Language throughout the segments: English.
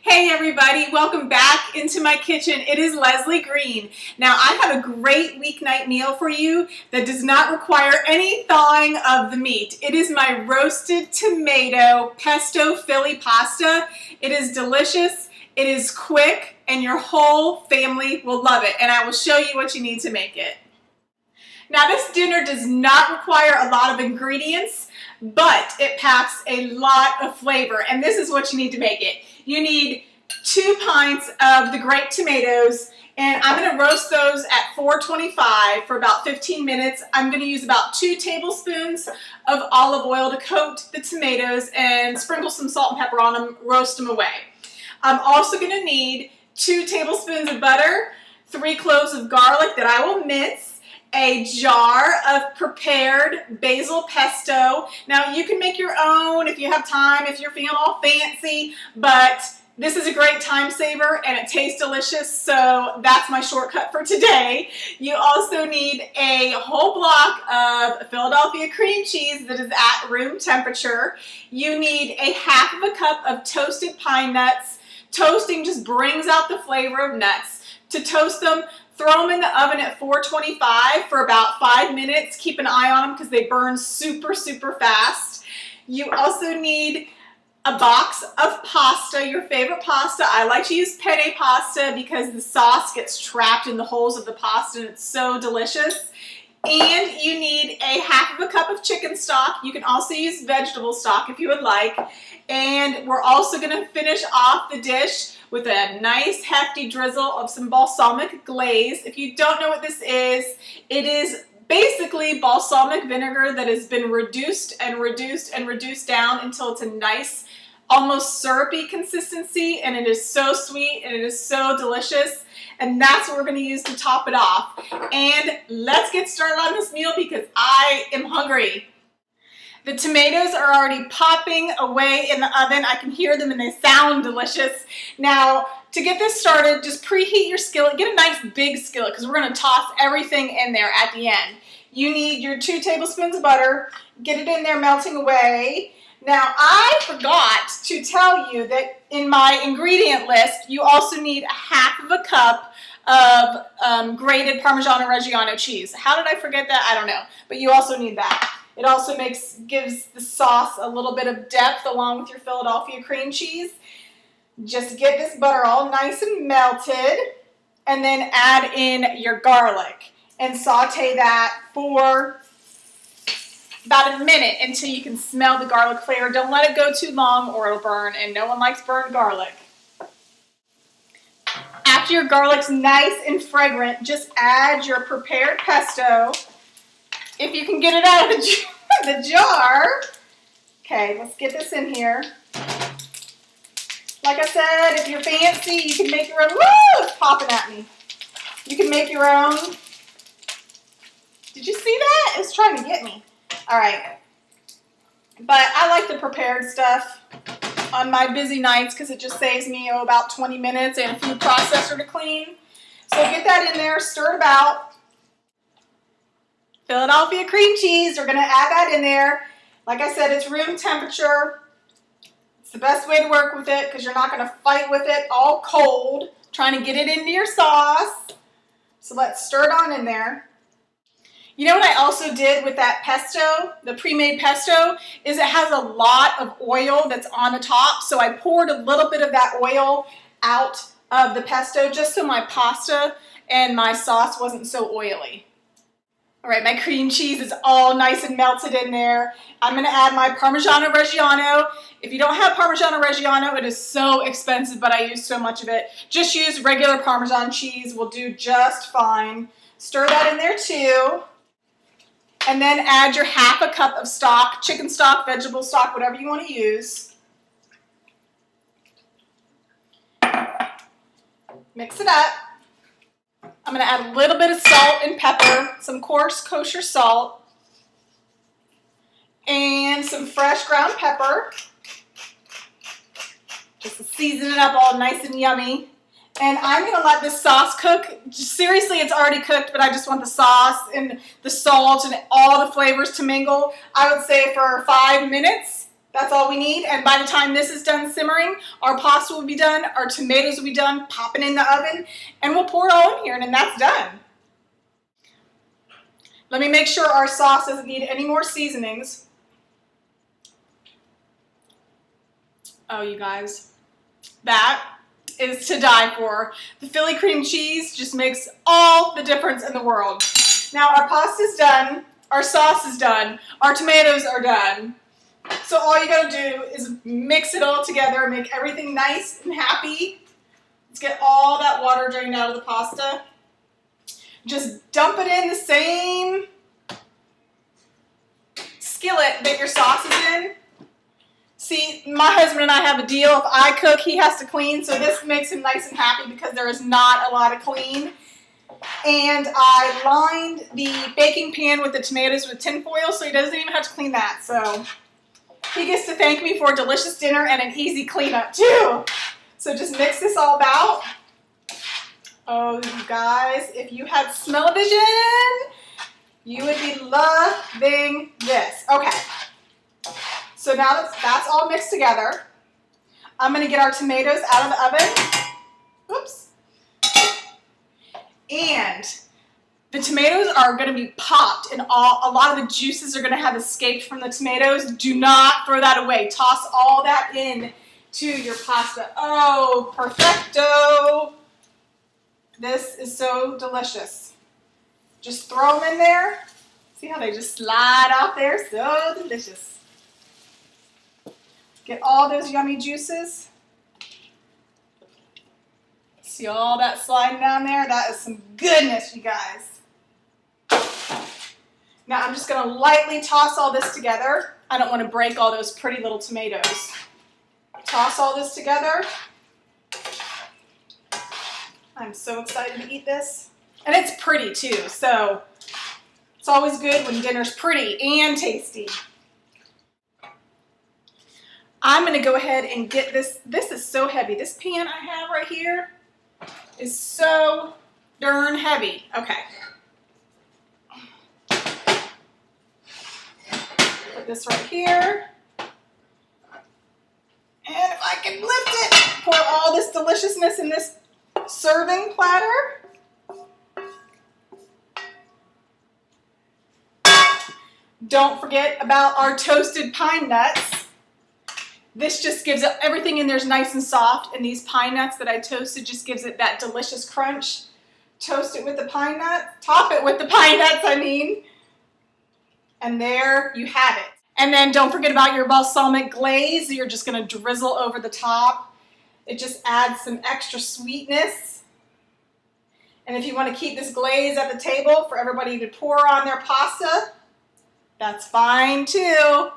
Hey everybody, welcome back into my kitchen. It is Leslie Green. Now I have a great weeknight meal for you that does not require any thawing of the meat. It is my roasted tomato pesto Philly pasta. It is delicious, it is quick, and your whole family will love it. And I will show you what you need to make it. Now this dinner does not require a lot of ingredients, but it packs a lot of flavor, and this is what you need to make it. You need 2 pints of the grape tomatoes, and I'm going to roast those at 425 for about 15 minutes. I'm going to use about 2 tablespoons of olive oil to coat the tomatoes and sprinkle some salt and pepper on them, roast them away. I'm also going to need 2 tablespoons of butter, 3 cloves of garlic that I will mince, a jar of prepared basil pesto. Now you can make your own if you have time, if you're feeling all fancy, but this is a great time saver and it tastes delicious, so that's my shortcut for today. You also need a whole block of Philadelphia cream cheese that is at room temperature. You need a half of a cup of toasted pine nuts. Toasting just brings out the flavor of nuts. To toast them, throw them in the oven at 425 for about 5 minutes. Keep an eye on them because they burn super fast. You also need a box of pasta, your favorite pasta. I like to use penne pasta because the sauce gets trapped in the holes of the pasta and it's so delicious. And you need a half of a cup of chicken stock. You can also use vegetable stock if you would like. And we're also going to finish off the dish with a nice hefty drizzle of some balsamic glaze. If you don't know what this is, it is basically balsamic vinegar that has been reduced and reduced down until it's a nice, almost syrupy consistency, and it is so sweet and it is so delicious. And that's what we're going to use to top it off. And let's get started on this meal because I am hungry. The tomatoes are already popping away in the oven. I can hear them and they sound delicious. Now, to get this started, just preheat your skillet. Get a nice big skillet because we're going to toss everything in there at the end. You need your 2 tablespoons of butter. Get it in there melting away. Now, I forgot to tell you that in my ingredient list, you also need a half of a cup of grated Parmesan and Reggiano cheese. How did I forget that? I don't know. But you also need that. It also gives the sauce a little bit of depth along with your Philadelphia cream cheese. Just get this butter all nice and melted, and then add in your garlic and saute that for about a minute until you can smell the garlic flavor. Don't let it go too long or it'll burn, and no one likes burned garlic. After your garlic's nice and fragrant, just add your prepared pesto. If you can get it out of the jar. Okay, let's get this in here. Like I said, if you're fancy, you can make your own. Woo! It's popping at me. You can make your own. Did you see that? It's trying to get me. All right. But I like the prepared stuff on my busy nights because it just saves me about 20 minutes and a food processor to clean. So get that in there, stir it about. Philadelphia cream cheese, we're going to add that in there. Like I said, it's room temperature. It's the best way to work with it because you're not going to fight with it all cold, trying to get it into your sauce. So let's stir it on in there. You know what I also did with that pesto, the pre-made pesto, is it has a lot of oil that's on the top. So I poured a little bit of that oil out of the pesto just so my pasta and my sauce wasn't so oily. All right, my cream cheese is all nice and melted in there. I'm going to add my Parmigiano Reggiano. If you don't have Parmigiano Reggiano, it is so expensive, but I use so much of it. Just use regular Parmesan cheese will do just fine. Stir that in there too. And then add your half a cup of stock, chicken stock, vegetable stock, whatever you want to use. Mix it up. I'm going to add a little bit of salt and pepper, some coarse kosher salt, and some fresh ground pepper, just to season it up all nice and yummy. And I'm going to let this sauce cook. Seriously, it's already cooked, but I just want the sauce and the salt and all the flavors to mingle. I would say for 5 minutes. That's all we need, and by the time this is done simmering, our pasta will be done, our tomatoes will be done, popping in the oven, and we'll pour it all in here, and then that's done. Let me make sure our sauce doesn't need any more seasonings. Oh, you guys, that is to die for. The Philly cream cheese just makes all the difference in the world. Now our pasta's done, our sauce is done, our tomatoes are done. So all you gotta do is mix it all together, make everything nice and happy. Let's get all that water drained out of the pasta. Just dump it in the same skillet that your sauce is in. See, my husband and I have a deal. If I cook, he has to clean, so this makes him nice and happy because there is not a lot of clean. And I lined the baking pan with the tomatoes with tin foil, so he doesn't even have to clean that. So he gets to thank me for a delicious dinner and an easy cleanup too. So just mix this all about. Oh, you guys, if you had smell-o-vision, you would be loving this. Okay, so now that's all mixed together. I'm gonna get our tomatoes out of the oven. Oops. And the tomatoes are going to be popped, and a lot of the juices are going to have escaped from the tomatoes. Do not throw that away. Toss all that in to your pasta. Oh, perfecto. This is so delicious. Just throw them in there. See how they just slide off there? So delicious. Get all those yummy juices. See all that sliding down there? That is some goodness, you guys. Now I'm just going to lightly toss all this together. I don't want to break all those pretty little tomatoes. Toss all this together. I'm so excited to eat this. And it's pretty too, so it's always good when dinner's pretty and tasty. I'm going to go ahead and get this. This is so heavy. This pan I have right here is so darn heavy. Okay. Put this right here. And if I can lift it, pour all this deliciousness in this serving platter. Don't forget about our toasted pine nuts. This just gives it, everything in there is nice and soft, and these pine nuts that I toasted just gives it that delicious crunch. Toast it with the pine nuts, top it with the pine nuts, I mean. And there you have it. And then don't forget about your balsamic glaze. You're just gonna drizzle over the top. It just adds some extra sweetness. And if you wanna keep this glaze at the table for everybody to pour on their pasta, that's fine too.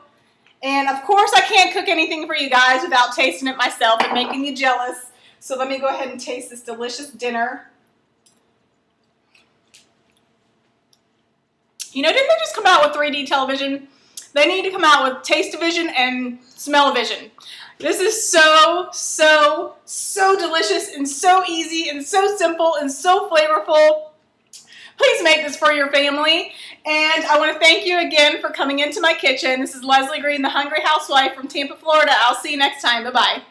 And of course, I can't cook anything for you guys without tasting it myself and making you jealous. So let me go ahead and taste this delicious dinner. You know, didn't they just come out with 3D television? They need to come out with taste-o-vision and smell-o-vision. This is so, so, so delicious and so easy and so simple and so flavorful. Please make this for your family. And I want to thank you again for coming into my kitchen. This is Leslie Green, the Hungry Housewife from Tampa, Florida. I'll see you next time. Bye-bye.